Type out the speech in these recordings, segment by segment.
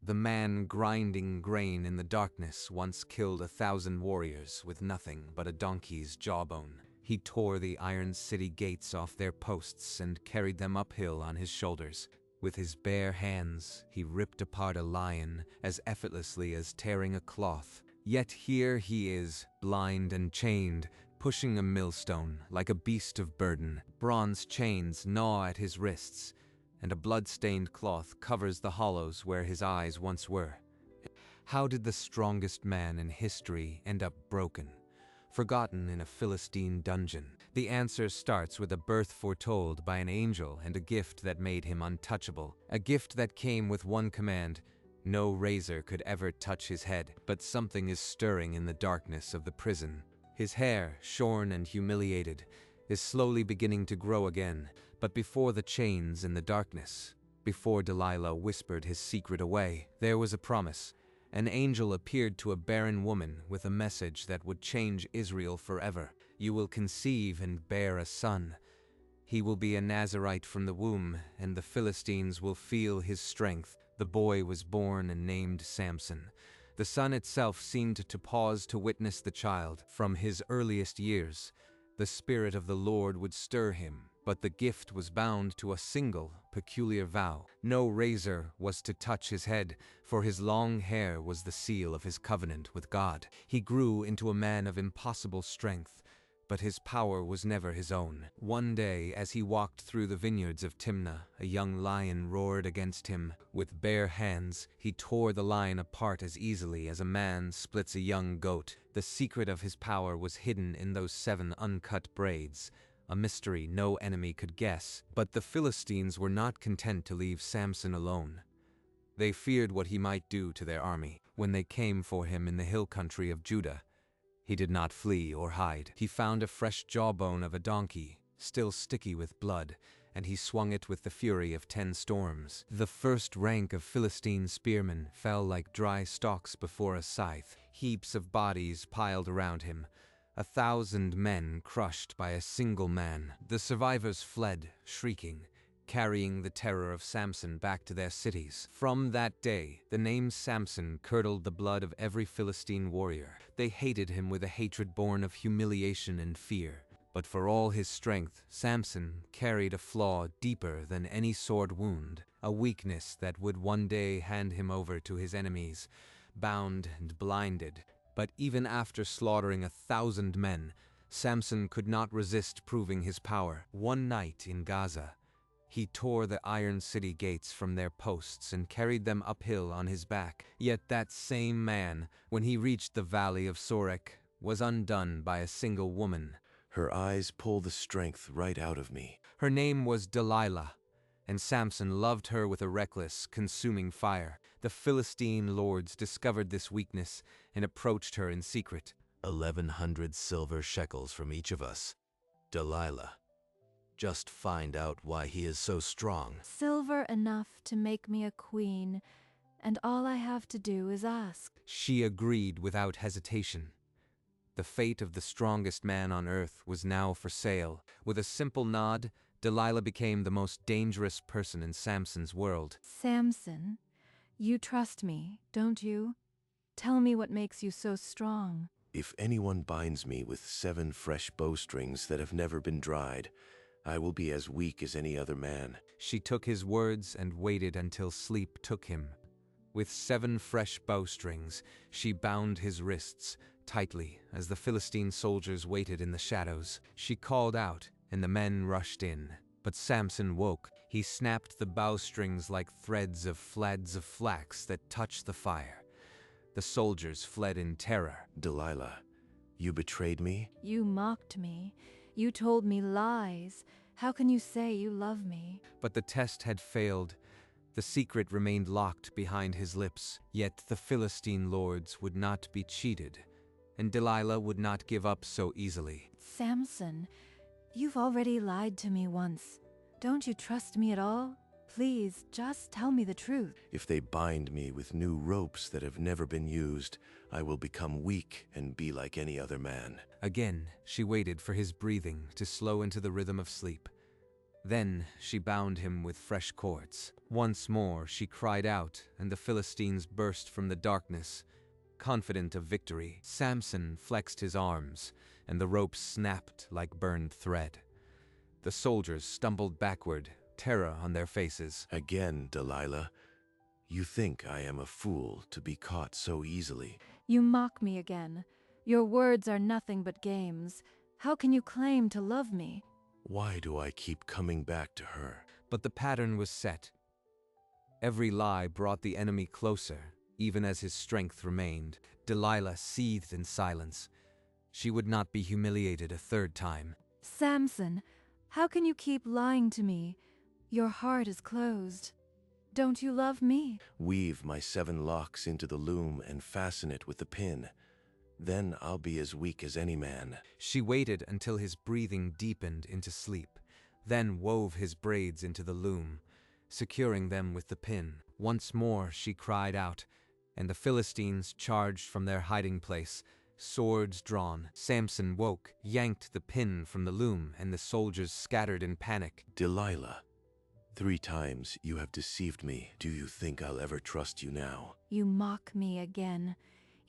The man grinding grain in the darkness once killed 1,000 warriors with nothing but a donkey's jawbone. He tore the iron city gates off their posts and carried them uphill on his shoulders. With his bare hands, he ripped apart a lion as effortlessly as tearing a cloth. Yet here he is, blind and chained, pushing a millstone like a beast of burden. Bronze chains gnaw at his wrists, and a blood-stained cloth covers the hollows where his eyes once were. How did the strongest man in history end up broken, forgotten in a Philistine dungeon? The answer starts with a birth foretold by an angel and a gift that made him untouchable. A gift that came with one command: no razor could ever touch his head. But something is stirring in the darkness of the prison. His hair, shorn and humiliated, is slowly beginning to grow again. But before the chains and the darkness, before Delilah whispered his secret away, there was a promise. An angel appeared to a barren woman with a message that would change Israel forever. You will conceive and bear a son. He will be a Nazirite from the womb, and the Philistines will feel his strength. The boy was born and named Samson. The sun itself seemed to pause to witness the child. From his earliest years, the Spirit of the Lord would stir him, but the gift was bound to a single, peculiar vow. No razor was to touch his head, for his long hair was the seal of his covenant with God. He grew into a man of impossible strength, but his power was never his own. One day, as he walked through the vineyards of Timnah, a young lion roared against him. With bare hands, he tore the lion apart as easily as a man splits a young goat. The secret of his power was hidden in those 7 uncut braids, a mystery no enemy could guess. But the Philistines were not content to leave Samson alone. They feared what he might do to their army. When they came for him in the hill country of Judah, he did not flee or hide. He found a fresh jawbone of a donkey, still sticky with blood, and he swung it with the fury of 10 storms. The first rank of Philistine spearmen fell like dry stalks before a scythe. Heaps of bodies piled around him, 1,000 men crushed by a single man. The survivors fled, shrieking, carrying the terror of Samson back to their cities. From that day, the name Samson curdled the blood of every Philistine warrior. They hated him with a hatred born of humiliation and fear. But for all his strength, Samson carried a flaw deeper than any sword wound, a weakness that would one day hand him over to his enemies, bound and blinded. But even after slaughtering 1,000 men, Samson could not resist proving his power. One night in Gaza, he tore the iron city gates from their posts and carried them uphill on his back. Yet that same man, when he reached the valley of Sorek, was undone by a single woman. Her eyes pull the strength right out of me. Her name was Delilah, and Samson loved her with a reckless, consuming fire. The Philistine lords discovered this weakness and approached her in secret. 1,100 silver shekels from each of us. Delilah, just find out why he is so strong. Silver enough to make me a queen, and all I have to do is ask. She agreed without hesitation. The fate of the strongest man on earth was now for sale. With a simple nod, Delilah became the most dangerous person in Samson's world. Samson, you trust me, don't you? Tell me what makes you so strong. If anyone binds me with 7 fresh bowstrings that have never been dried, I will be as weak as any other man. She took his words and waited until sleep took him. With 7 fresh bowstrings, she bound his wrists tightly as the Philistine soldiers waited in the shadows. She called out, and the men rushed in. But Samson woke. He snapped the bowstrings like threads of flax that touched the fire. The soldiers fled in terror. Delilah, you betrayed me? You mocked me. You told me lies. How can you say you love me? But the test had failed. The secret remained locked behind his lips. Yet the Philistine lords would not be cheated, and Delilah would not give up so easily. Samson, you've already lied to me once. Don't you trust me at all? Please, just tell me the truth. If they bind me with new ropes that have never been used, I will become weak and be like any other man. Again, she waited for his breathing to slow into the rhythm of sleep. Then she bound him with fresh cords. Once more she cried out, and the Philistines burst from the darkness, confident of victory. Samson flexed his arms, and the ropes snapped like burned thread. The soldiers stumbled backward, terror on their faces. Again, Delilah, you think I am a fool to be caught so easily. You mock me again. Your words are nothing but games. How can you claim to love me? Why do I keep coming back to her? But the pattern was set. Every lie brought the enemy closer, even as his strength remained. Delilah seethed in silence. She would not be humiliated a third time. Samson, how can you keep lying to me? Your heart is closed. Don't you love me? Weave my 7 locks into the loom and fasten it with the pin. Then I'll be as weak as any man. She waited until his breathing deepened into sleep, then wove his braids into the loom, securing them with the pin. Once more she cried out, and the Philistines charged from their hiding place, swords drawn. Samson woke, yanked the pin from the loom, and the soldiers scattered in panic. Delilah, 3 times you have deceived me. Do you think I'll ever trust you now? You mock me again.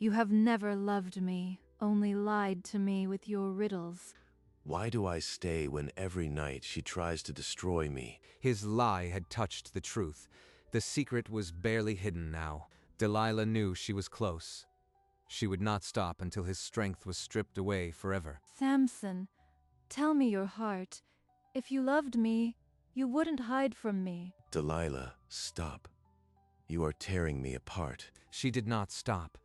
You have never loved me, only lied to me with your riddles. Why do I stay when every night she tries to destroy me? His lie had touched the truth. The secret was barely hidden now. Delilah knew she was close. She would not stop until his strength was stripped away forever. Samson, tell me your heart. If you loved me, you wouldn't hide from me. Delilah, stop. You are tearing me apart. She did not stop.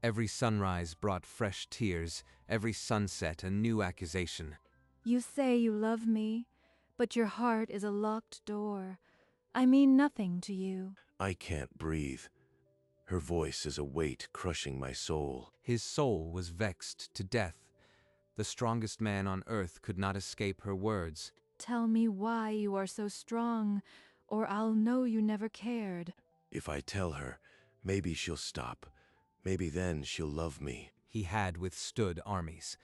Every sunrise brought fresh tears, every sunset a new accusation. You say you love me, but your heart is a locked door. I mean nothing to you. I can't breathe. Her voice is a weight crushing my soul. His soul was vexed to death. The strongest man on earth could not escape her words. Tell me why you are so strong, or I'll know you never cared. If I tell her, maybe she'll stop. Maybe then she'll love me. He had withstood armies.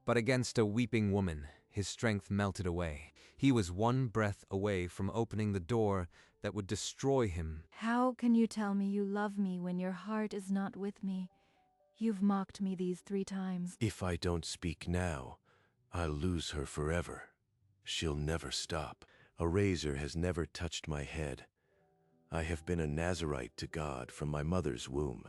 But against a weeping woman, his strength melted away. He was one breath away from opening the door that would destroy him. How can you tell me you love me when your heart is not with me? You've mocked me these 3 times. If I don't speak now, I'll lose her forever. She'll never stop. A razor has never touched my head. I have been a Nazirite to God from my mother's womb.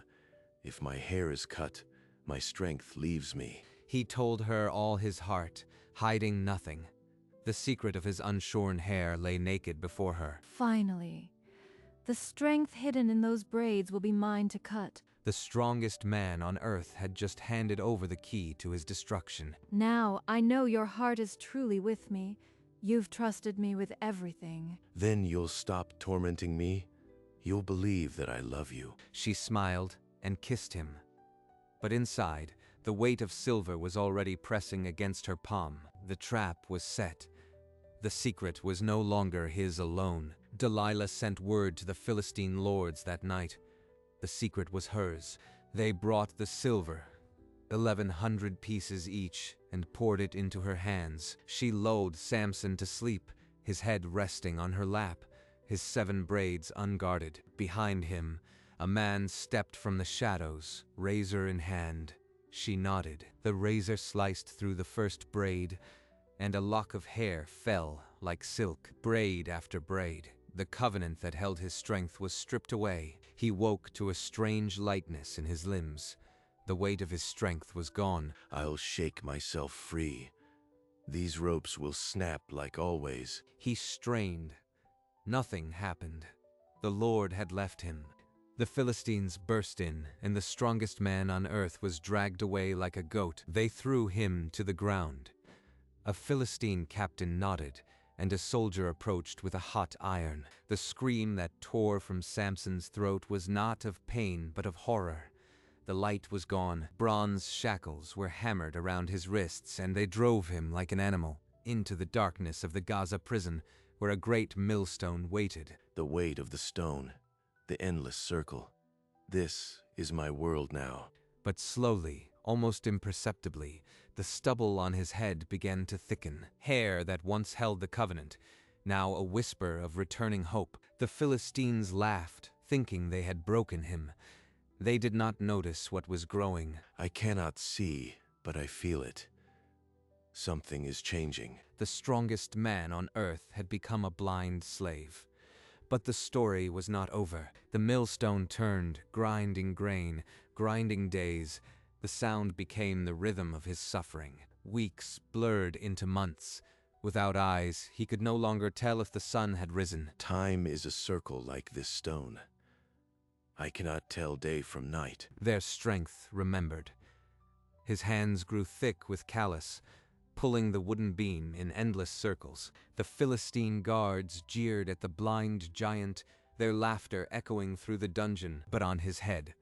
If my hair is cut, my strength leaves me. He told her all his heart, hiding nothing. The secret of his unshorn hair lay naked before her. Finally, the strength hidden in those braids will be mine to cut. The strongest man on earth had just handed over the key to his destruction. Now I know your heart is truly with me. You've trusted me with everything. Then you'll stop tormenting me? You'll believe that I love you. She smiled and kissed him. But inside, the weight of silver was already pressing against her palm. The trap was set. The secret was no longer his alone. Delilah sent word to the Philistine lords that night. The secret was hers. They brought the silver, 1,100 pieces each, and poured it into her hands. She lulled Samson to sleep, his head resting on her lap, his 7 braids unguarded. Behind him, a man stepped from the shadows, razor in hand. She nodded. The razor sliced through the first braid, and a lock of hair fell like silk, braid after braid. The covenant that held his strength was stripped away. He woke to a strange lightness in his limbs. The weight of his strength was gone. I'll shake myself free. These ropes will snap like always. He strained. Nothing happened. The Lord had left him. The Philistines burst in, and the strongest man on earth was dragged away like a goat. They threw him to the ground. A Philistine captain nodded, and a soldier approached with a hot iron. The scream that tore from Samson's throat was not of pain but of horror. The light was gone. Bronze shackles were hammered around his wrists, and they drove him like an animal into the darkness of the Gaza prison, where a great millstone waited. The weight of the stone. The endless circle. This is my world now. But slowly, almost imperceptibly, the stubble on his head began to thicken. Hair that once held the covenant now a whisper of returning hope. The Philistines laughed, thinking they had broken him. They did not notice what was growing. I cannot see, but I feel it. Something is changing. The strongest man on earth had become a blind slave. But the story was not over. The millstone turned, grinding grain, grinding days. The sound became the rhythm of his suffering. Weeks blurred into months. Without eyes, he could no longer tell if the sun had risen. Time is a circle like this stone. I cannot tell day from night. Their strength remembered. His hands grew thick with callus, pulling the wooden beam in endless circles. The Philistine guards jeered at the blind giant, their laughter echoing through the dungeon. But on his head,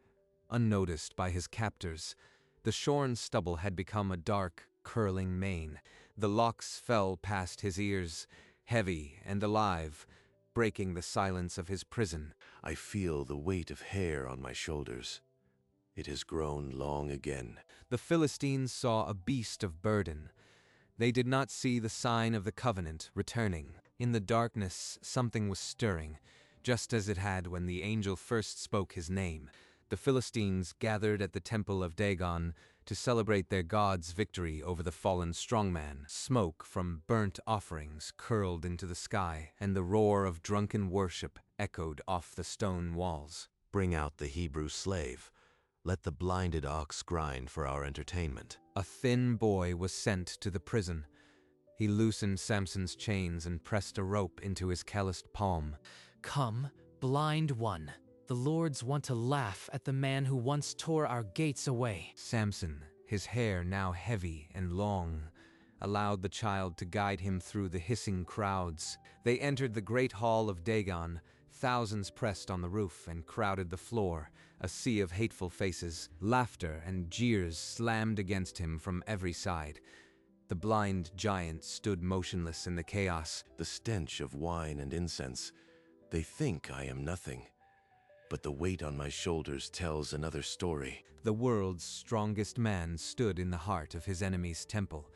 unnoticed by his captors, the shorn stubble had become a dark, curling mane. The locks fell past his ears, heavy and alive, breaking the silence of his prison. I feel the weight of hair on my shoulders. It has grown long again. The Philistines saw a beast of burden. They did not see the sign of the covenant returning. In the darkness, something was stirring, just as it had when the angel first spoke his name. The Philistines gathered at the temple of Dagon to celebrate their god's victory over the fallen strongman. Smoke from burnt offerings curled into the sky, and the roar of drunken worship echoed off the stone walls. Bring out the Hebrew slave. Let the blinded ox grind for our entertainment. A thin boy was sent to the prison. He loosened Samson's chains and pressed a rope into his calloused palm. Come, blind one. The lords want to laugh at the man who once tore our gates away. Samson, his hair now heavy and long, allowed the child to guide him through the hissing crowds. They entered the great hall of Dagon. Thousands pressed on the roof and crowded the floor, a sea of hateful faces. Laughter and jeers slammed against him from every side. The blind giant stood motionless in the chaos. The stench of wine and incense. They think I am nothing. But the weight on my shoulders tells another story. The world's strongest man stood in the heart of his enemy's temple,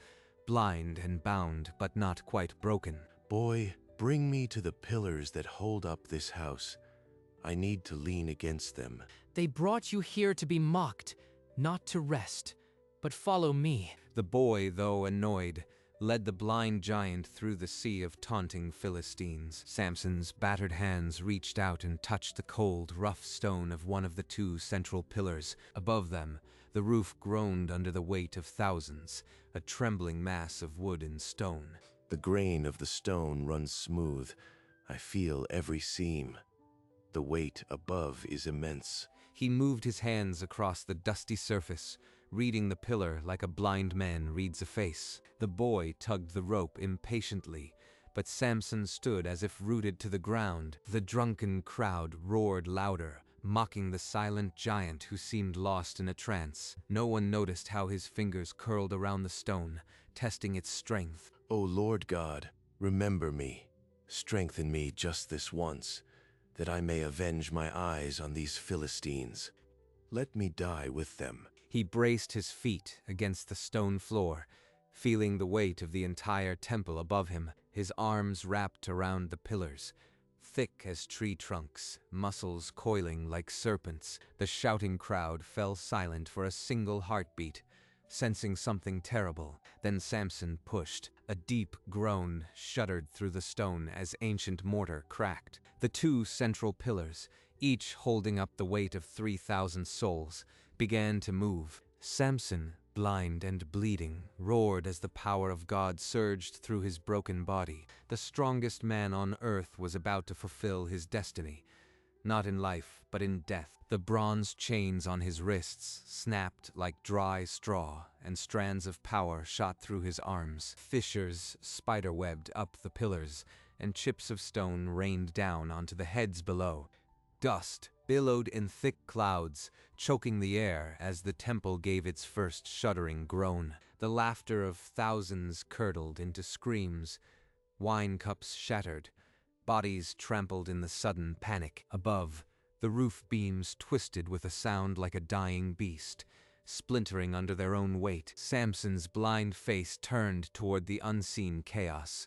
blind and bound, but not quite broken. Boy, bring me to the pillars that hold up this house. I need to lean against them. They brought you here to be mocked, not to rest. But follow me. The boy, though annoyed, led the blind giant through the sea of taunting Philistines. Samson's battered hands reached out and touched the cold, rough stone of one of the two central pillars. Above them, the roof groaned under the weight of thousands, a trembling mass of wood and stone. The grain of the stone runs smooth. I feel every seam. The weight above is immense. He moved his hands across the dusty surface, reading the pillar like a blind man reads a face. The boy tugged the rope impatiently, but Samson stood as if rooted to the ground. The drunken crowd roared louder, mocking the silent giant who seemed lost in a trance. No one noticed how his fingers curled around the stone, testing its strength. O Lord God, remember me. Strengthen me just this once, that I may avenge my eyes on these Philistines. Let me die with them. He braced his feet against the stone floor, feeling the weight of the entire temple above him, his arms wrapped around the pillars, thick as tree trunks, muscles coiling like serpents. The shouting crowd fell silent for a single heartbeat, sensing something terrible. Then Samson pushed. A deep groan shuddered through the stone as ancient mortar cracked. The two central pillars, each holding up the weight of 3,000 souls, began to move. Samson, blind and bleeding, roared as the power of God surged through his broken body. The strongest man on earth was about to fulfill his destiny, not in life, but in death. The bronze chains on his wrists snapped like dry straw, and strands of power shot through his arms. Fissures spiderwebbed up the pillars, and chips of stone rained down onto the heads below. Dust billowed in thick clouds, choking the air as the temple gave its first shuddering groan. The laughter of thousands curdled into screams. Wine cups shattered, bodies trampled in the sudden panic. Above, the roof beams twisted with a sound like a dying beast, splintering under their own weight. Samson's blind face turned toward the unseen chaos.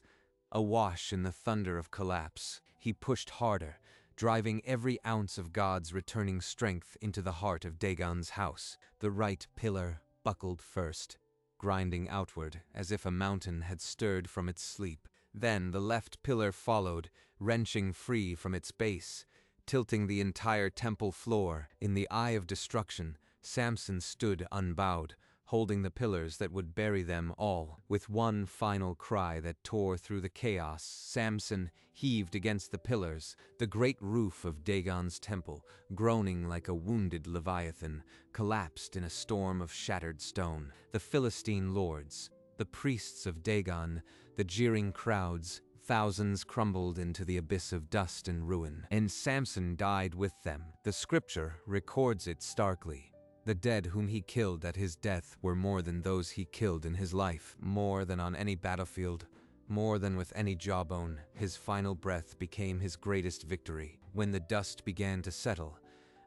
Awash in the thunder of collapse, he pushed harder, driving every ounce of God's returning strength into the heart of Dagon's house. The right pillar buckled first, grinding outward as if a mountain had stirred from its sleep. Then the left pillar followed, wrenching free from its base, tilting the entire temple floor. In the eye of destruction, Samson stood unbowed, holding the pillars that would bury them all. With one final cry that tore through the chaos, Samson heaved against the pillars. The great roof of Dagon's temple, groaning like a wounded leviathan, collapsed in a storm of shattered stone. The Philistine lords, the priests of Dagon, the jeering crowds, thousands crumbled into the abyss of dust and ruin, and Samson died with them. The scripture records it starkly. The dead whom he killed at his death were more than those he killed in his life, more than on any battlefield, more than with any jawbone. His final breath became his greatest victory. When the dust began to settle,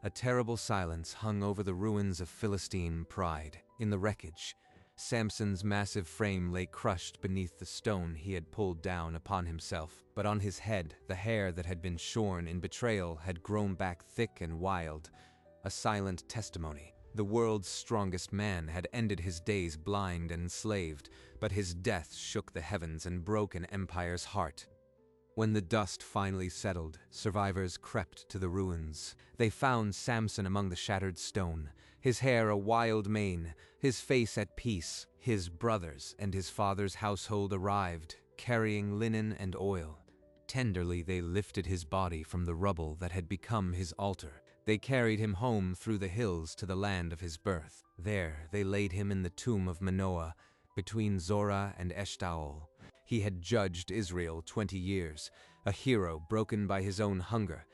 a terrible silence hung over the ruins of Philistine pride. In the wreckage, Samson's massive frame lay crushed beneath the stone he had pulled down upon himself. But on his head, the hair that had been shorn in betrayal had grown back thick and wild, a silent testimony. The world's strongest man had ended his days blind and enslaved, but his death shook the heavens and broke an empire's heart. When the dust finally settled, survivors crept to the ruins. They found Samson among the shattered stone, his hair a wild mane, his face at peace. His brothers and his father's household arrived, carrying linen and oil. Tenderly they lifted his body from the rubble that had become his altar. They carried him home through the hills to the land of his birth. There they laid him in the tomb of Manoah, between Zorah and Eshtaol. He had judged Israel 20 years, a hero broken by his own hunger,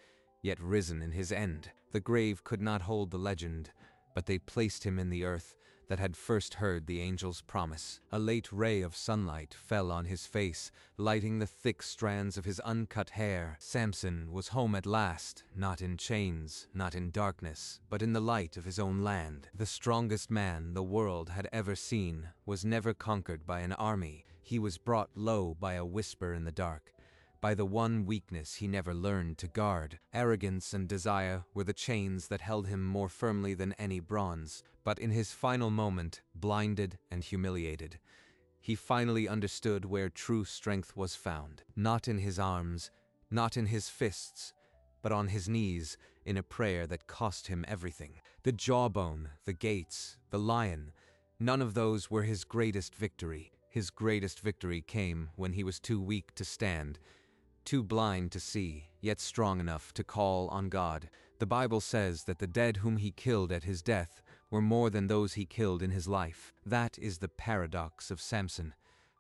yet risen in his end. The grave could not hold the legend, but they placed him in the earth that had first heard the angel's promise. A late ray of sunlight fell on his face, lighting the thick strands of his uncut hair. Samson was home at last, not in chains, not in darkness, but in the light of his own land. The strongest man the world had ever seen was never conquered by an army. He was brought low by a whisper in the dark, by the one weakness he never learned to guard. Arrogance and desire were the chains that held him more firmly than any bronze. But in his final moment, blinded and humiliated, he finally understood where true strength was found. Not in his arms, not in his fists, but on his knees, in a prayer that cost him everything. The jawbone, the gates, the lion, none of those were his greatest victory. His greatest victory came when he was too weak to stand, too blind to see, yet strong enough to call on God. The Bible says that the dead whom he killed at his death were more than those he killed in his life. That is the paradox of Samson.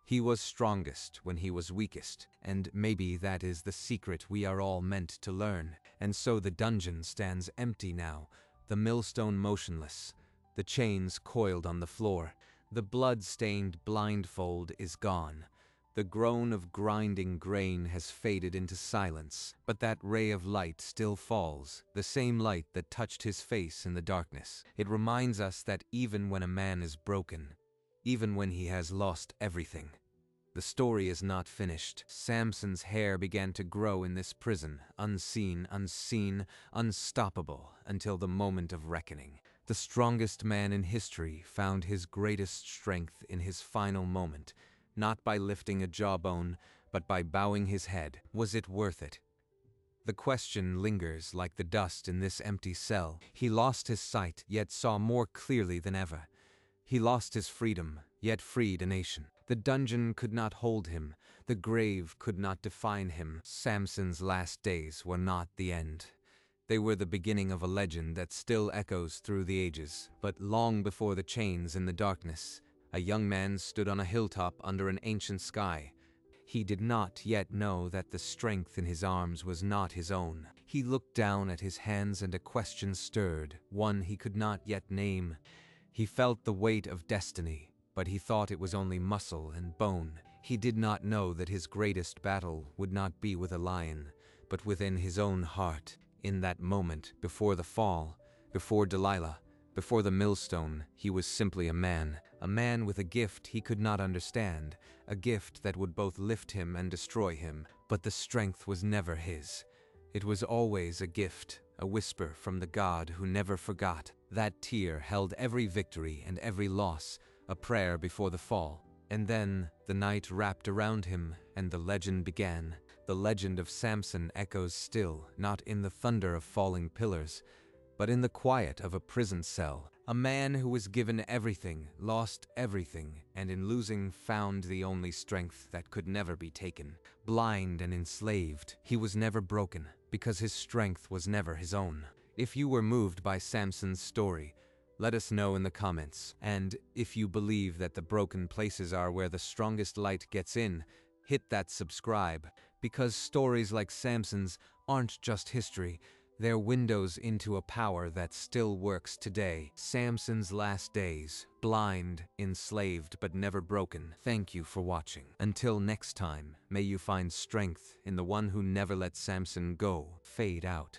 He was strongest when he was weakest, and maybe that is the secret we are all meant to learn. And so the dungeon stands empty now, the millstone motionless, the chains coiled on the floor. The blood-stained blindfold is gone. The groan of grinding grain has faded into silence, but that ray of light still falls, the same light that touched his face in the darkness. It reminds us that even when a man is broken, even when he has lost everything, the story is not finished. Samson's hair began to grow in this prison, unseen, unstoppable, until the moment of reckoning. The strongest man in history found his greatest strength in his final moment, not by lifting a jawbone, but by bowing his head. Was it worth it? The question lingers like the dust in this empty cell. He lost his sight, yet saw more clearly than ever. He lost his freedom, yet freed a nation. The dungeon could not hold him. The grave could not define him. Samson's last days were not the end. They were the beginning of a legend that still echoes through the ages. But long before the chains and the darkness, a young man stood on a hilltop under an ancient sky. He did not yet know that the strength in his arms was not his own. He looked down at his hands and a question stirred, one he could not yet name. He felt the weight of destiny, but he thought it was only muscle and bone. He did not know that his greatest battle would not be with a lion, but within his own heart. In that moment, before the fall, before Delilah, Before the millstone, he was simply a man with a gift he could not understand, a gift that would both lift him and destroy him, but the strength was never his. It was always a gift, a whisper from the God who never forgot. That tear held every victory and every loss, a prayer before the fall. And then the night wrapped around him, and the legend began. The legend of Samson echoes still, not in the thunder of falling pillars, but in the quiet of a prison cell. A man who was given everything, lost everything, and in losing found the only strength that could never be taken. Blind and enslaved, he was never broken, because his strength was never his own. If you were moved by Samson's story, let us know in the comments. And if you believe that the broken places are where the strongest light gets in, hit that subscribe, because stories like Samson's aren't just history. They're windows into a power that still works today. Samson's last days, blind, enslaved, but never broken. Thank you for watching. Until next time, may you find strength in the one who never let Samson go. Fade out.